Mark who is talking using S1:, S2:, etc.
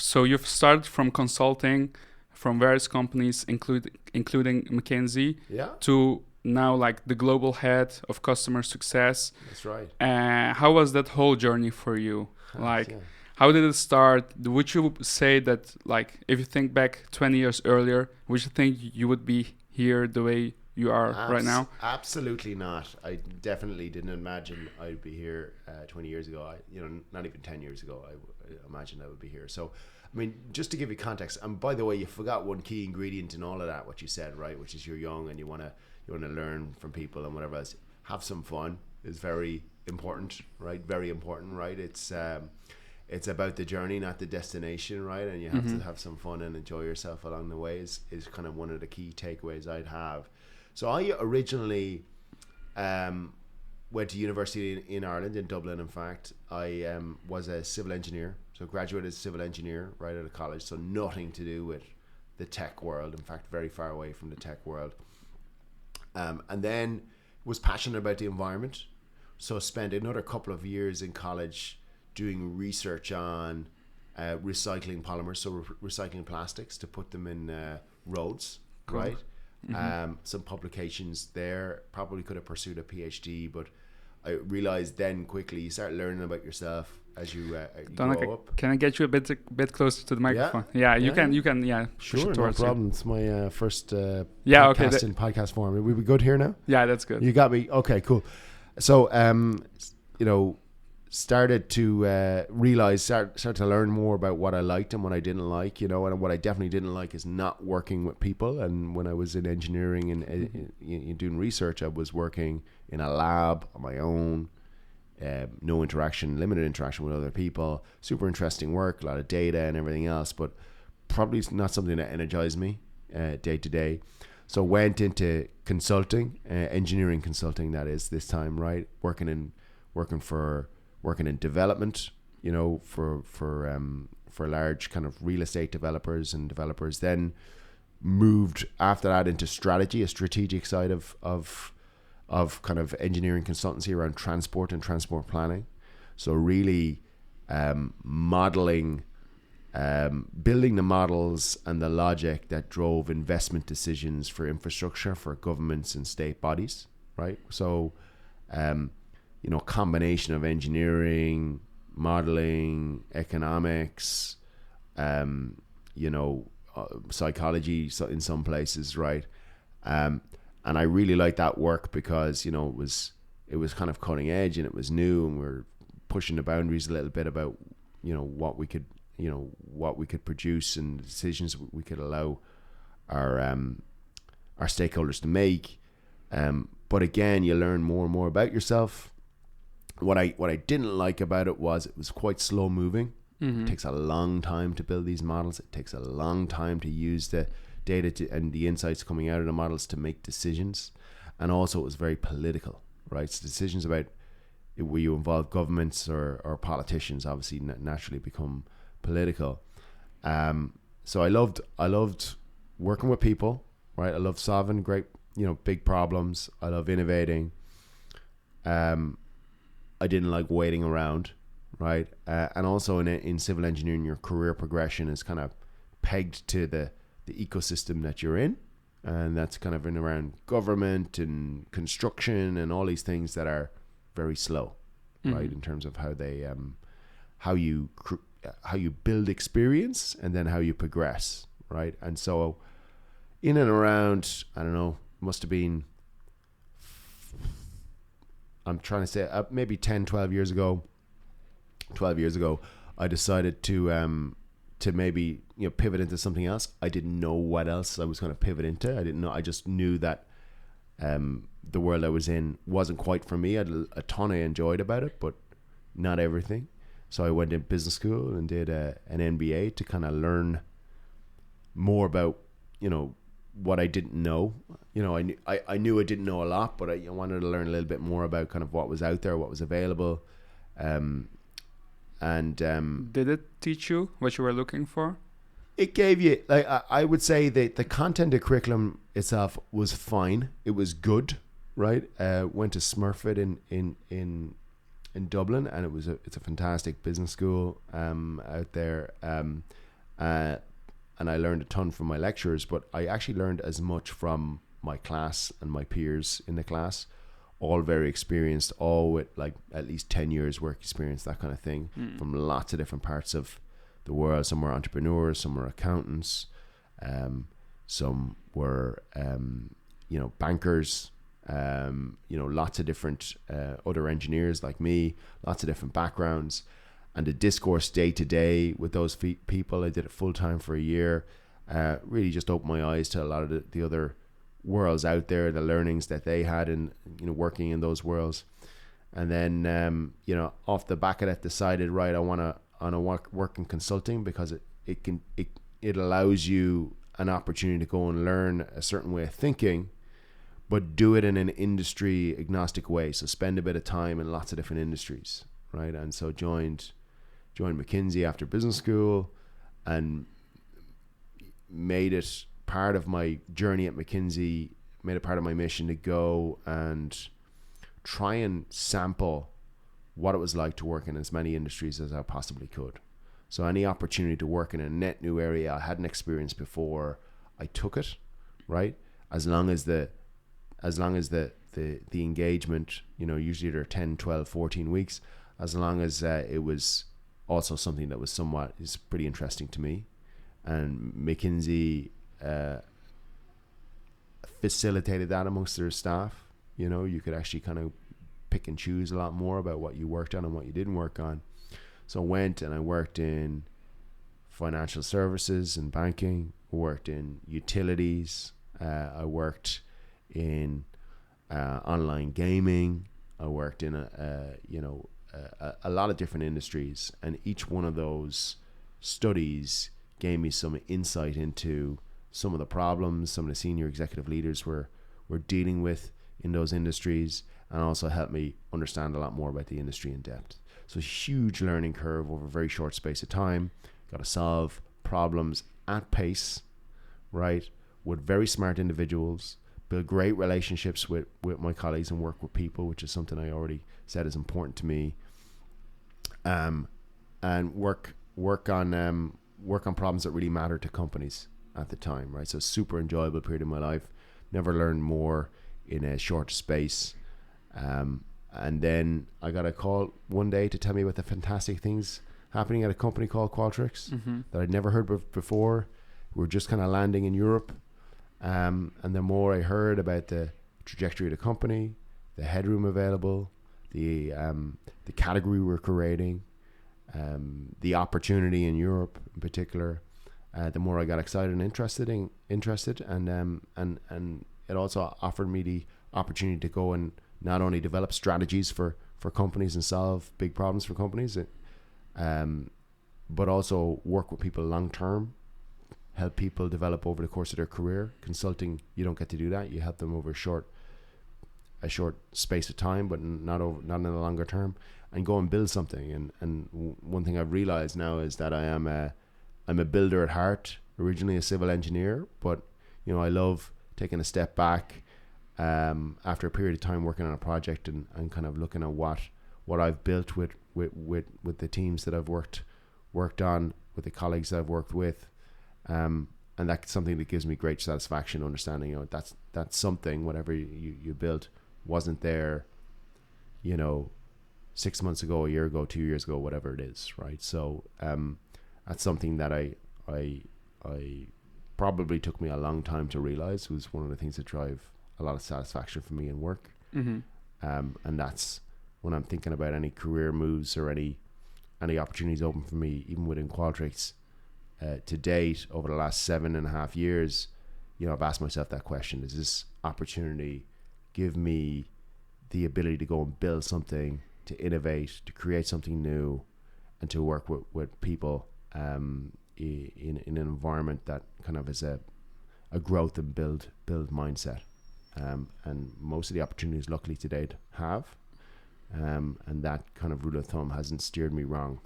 S1: So you've started from consulting from various companies, including McKinsey,
S2: Yeah,
S1: to now like the global head of customer success.
S2: that's right.
S1: How was that whole journey for you? Like,
S2: Yeah.
S1: how did it start? Would you say that, like, if you think back 20 years earlier, would you think you would be here the way you are right now?
S2: Absolutely not. I definitely didn't imagine I'd be here 20 years ago. Not even 10 years ago, I imagined I would be here. So, I mean, just to give you context, and by the way, you forgot one key ingredient in all of that, what you said, right? Which is you're young and you want to learn from people and whatever else. Have some fun is very important, right? Very important, right? It's about the journey, not the destination, right? And you have to have some fun and enjoy yourself along the way is kind of one of the key takeaways I'd have. So I originally went to university in Ireland, in Dublin, in fact. I was a civil engineer, so graduated as a civil engineer right out of college, so nothing to do with the tech world, in fact, very far away from the tech world. And then was passionate about the environment, so spent another couple of years in college doing research on recycling polymers, so recycling plastics to put them in roads, cool. Right? Some publications there. Probably could have pursued a PhD, but I realized then quickly you start learning about yourself as you grow up.
S1: Can I get you a bit closer to the microphone? Yeah, you can.
S2: Sure, no problem. It's my first
S1: podcast
S2: in podcast form. Are we good here now?
S1: Yeah, that's good.
S2: You got me. Okay, cool. So started to realize, start to learn more about what I liked and what I didn't like, and what I definitely didn't like is not working with people. And when I was in engineering and doing research, I was working in a lab on my own, no interaction, limited interaction with other people, super interesting work, a lot of data and everything else, but probably not something that energized me day to day. So went into consulting, engineering consulting, that is this time, right? Working in development, for large kind of real estate developers and developers. Then moved after that into strategy, a strategic side of kind of engineering consultancy around transport and transport planning. So really modeling, building the models and the logic that drove investment decisions for infrastructure for governments and state bodies, right? So combination of engineering, modeling, economics, psychology in some places, right? And I really liked that work because, it was kind of cutting edge and it was new, and we're pushing the boundaries a little bit about, what we could produce and the decisions we could allow our stakeholders to make. But again, you learn more and more about yourself. What I didn't like about it was quite slow moving. It takes a long time to build these models. It takes a long time to use the data and the insights coming out of the models to make decisions. And also it was very political, right? So decisions about where you involve governments or politicians obviously naturally become political. So I loved working with people, right? I love solving great, big problems. I love innovating. I didn't like waiting around, right? And also in civil engineering, your career progression is kind of pegged to the ecosystem that you're in. And that's kind of in around government and construction and all these things that are very slow, right? In terms of how they, how you build experience and then how you progress, right? And so in and around, I don't know, must have been, I'm trying to say maybe 12 years ago, I decided to maybe, pivot into something else. I didn't know what else I was going to pivot into. I didn't know. I just knew that the world I was in wasn't quite for me. I had a ton I enjoyed about it, but not everything. So I went to business school and did an MBA to kind of learn more about, what I didn't know. I knew I didn't know a lot, but I wanted to learn a little bit more about kind of what was out there, what was available.
S1: Did it teach you what you were looking for?
S2: It gave you, like, I would say that the content of curriculum itself was fine. It was good, right? Went to Smurfit in Dublin, and it's a fantastic business school out there. and I learned a ton from my lecturers, but I actually learned as much from my class and my peers in the class, all very experienced, all with like at least 10 years work experience, that kind of thing, from lots of different parts of the world. Some were entrepreneurs, some were accountants, some were, bankers, lots of different other engineers like me, lots of different backgrounds. And the discourse day to day with those people, I did it full time for a year, really just opened my eyes to a lot of the other worlds out there, the learnings that they had in working in those worlds. And then off the back of that, decided, right, I want to work in consulting, because it allows you an opportunity to go and learn a certain way of thinking, but do it in an industry agnostic way. So spend a bit of time in lots of different industries, right? And so joined McKinsey after business school, and made it part of my journey at McKinsey, made it part of my mission to go and try and sample what it was like to work in as many industries as I possibly could. So any opportunity to work in a net new area I hadn't experienced before, I took it, right? As long as the engagement, usually they're 10, 12, 14 weeks, as long as it was also something that was is pretty interesting to me. And McKinsey facilitated that amongst their staff. You could actually kind of pick and choose a lot more about what you worked on and what you didn't work on. So I went and I worked in financial services and banking, worked in utilities, I worked in online gaming, I worked in a lot of different industries, and each one of those studies gave me some insight into some of the problems some of the senior executive leaders were dealing with in those industries, and also helped me understand a lot more about the industry in depth. So a huge learning curve over a very short space of time. Got to solve problems at pace, right, with very smart individuals, build great relationships with my colleagues, and work with people, which is something I already said is important to me. And work on problems that really matter to companies at the time, right? So super enjoyable period of my life. Never learned more in a short space. And then I got a call one day to tell me about the fantastic things happening at a company called Qualtrics that I'd never heard of before. We were just kind of landing in Europe. And the more I heard about the trajectory of the company, the headroom available, the category we're creating, the opportunity in Europe in particular, the more I got excited and interested, and it also offered me the opportunity to go and not only develop strategies for companies and solve big problems for companies, but also work with people long term, help people develop over the course of their career. Consulting, you don't get to do that. You help them over a short space of time, but not in the longer term, and go and build something. And one thing I've realized now is that I'm a builder at heart, originally a civil engineer, but I love taking a step back after a period of time working on a project and kind of looking at what I've built with the teams that I've worked on, with the colleagues that I've worked with, and that's something that gives me great satisfaction, understanding that's something, whatever you built wasn't there 6 months ago, a year ago, 2 years ago, whatever it is, right? So that's something that I probably took me a long time to realize was one of the things that drive a lot of satisfaction for me in work. And that's when I'm thinking about any career moves or any opportunities open for me, even within Qualtrics. To date, over the last 7.5 years, I've asked myself that question: does this opportunity give me the ability to go and build something, to innovate, to create something new, and to work with people in an environment that kind of is a growth and build mindset? And most of the opportunities, luckily to date, have. And that kind of rule of thumb hasn't steered me wrong